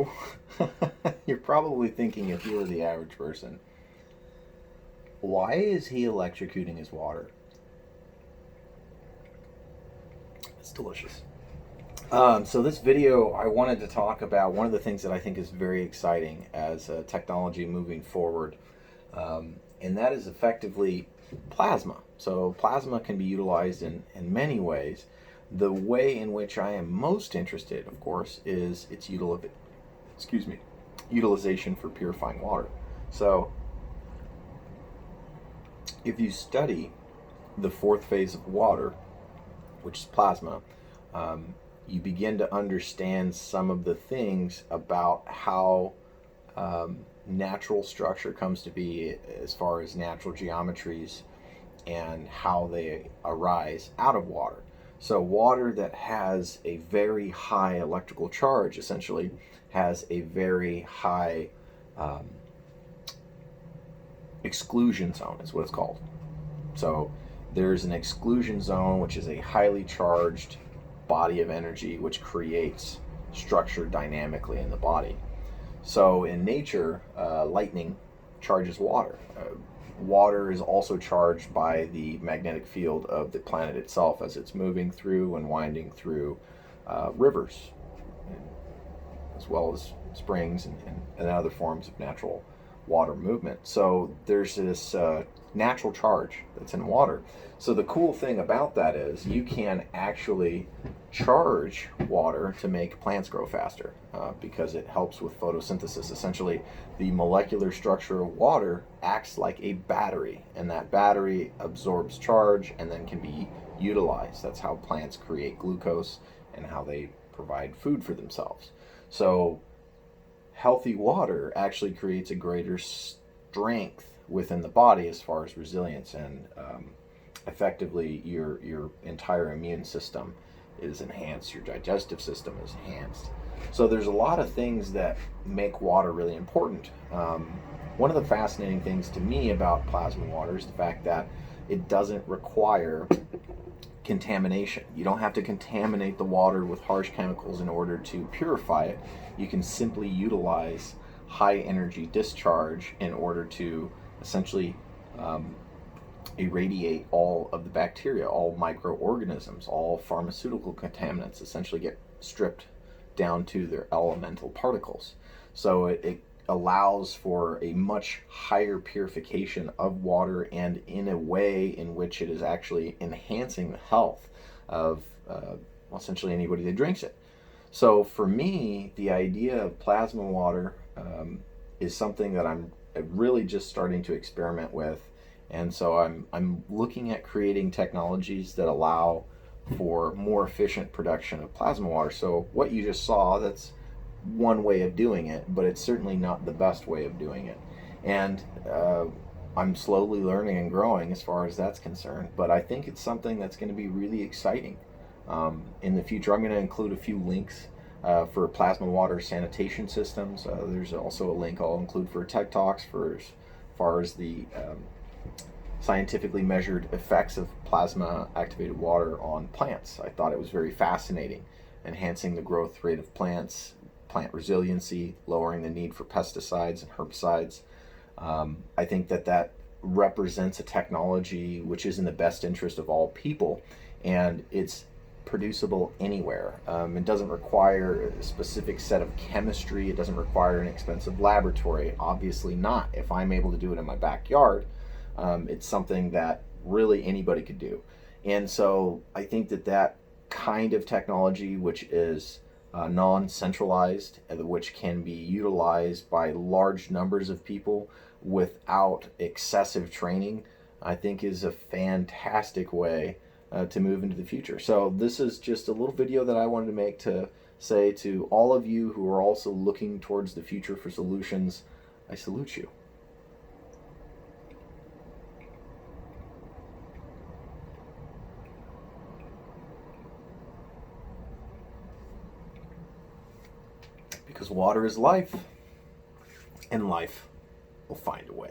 So, you're probably thinking, if you were the average person, why is he electrocuting his water? It's delicious. So this video, I wanted to talk about one of the things that I think is very exciting as technology moving forward, and that is effectively plasma. So plasma can be utilized in many ways. The way in which I am most interested, of course, is its utilization for purifying water. So if you study the fourth phase of water, which is plasma, you begin to understand some of the things about how natural structure comes to be, as far as natural geometries and how they arise out of water. So water that has a very high electrical charge essentially has a very high exclusion zone, is what it's called. So there's an exclusion zone, which is a highly charged body of energy which creates structure dynamically in the body. So in nature, lightning charges water. Water is also charged by the magnetic field of the planet itself as it's moving through and winding through rivers, as well as springs and other forms of natural water movement. So there's this natural charge that's in water. So the cool thing about that is you can actually charge water to make plants grow faster because it helps with photosynthesis. Essentially, the molecular structure of water acts like a battery, and that battery absorbs charge and then can be utilized. That's how plants create glucose and how they provide food for themselves. So healthy water actually creates a greater strength within the body as far as resilience, and effectively your entire immune system is enhanced, your digestive system is enhanced. So there's a lot of things that make water really important. One of the fascinating things to me about plasma water is the fact that it doesn't require contamination. You don't have to contaminate the water with harsh chemicals in order to purify it. You can simply utilize high energy discharge in order to essentially irradiate all of the bacteria, all microorganisms, all pharmaceutical contaminants essentially get stripped down to their elemental particles. So it allows for a much higher purification of water, and in a way in which it is actually enhancing the health of essentially anybody that drinks it. So for me, the idea of plasma water is something that I'm really just starting to experiment with. And so I'm looking at creating technologies that allow for more efficient production of plasma water. So what you just saw, that's one way of doing it, but it's certainly not the best way of doing it. And I'm slowly learning and growing as far as that's concerned, but I think it's something that's going to be really exciting in the future. I'm going to include a few links for plasma water sanitation systems. There's also a link I'll include for Tech Talks for as far as the scientifically measured effects of plasma activated water on plants. I thought it was very fascinating, enhancing the growth rate of plants, plant resiliency, lowering the need for pesticides and herbicides. I think that represents a technology which is in the best interest of all people, and it's producible anywhere. It doesn't require a specific set of chemistry. It doesn't require an expensive laboratory. Obviously not. If I'm able to do it in my backyard, it's something that really anybody could do. And so I think that kind of technology, which is non-centralized, which can be utilized by large numbers of people without excessive training, I think is a fantastic way to move into the future. So this is just a little video that I wanted to make to say to all of you who are also looking towards the future for solutions, I salute you. Because water is life, and life will find a way.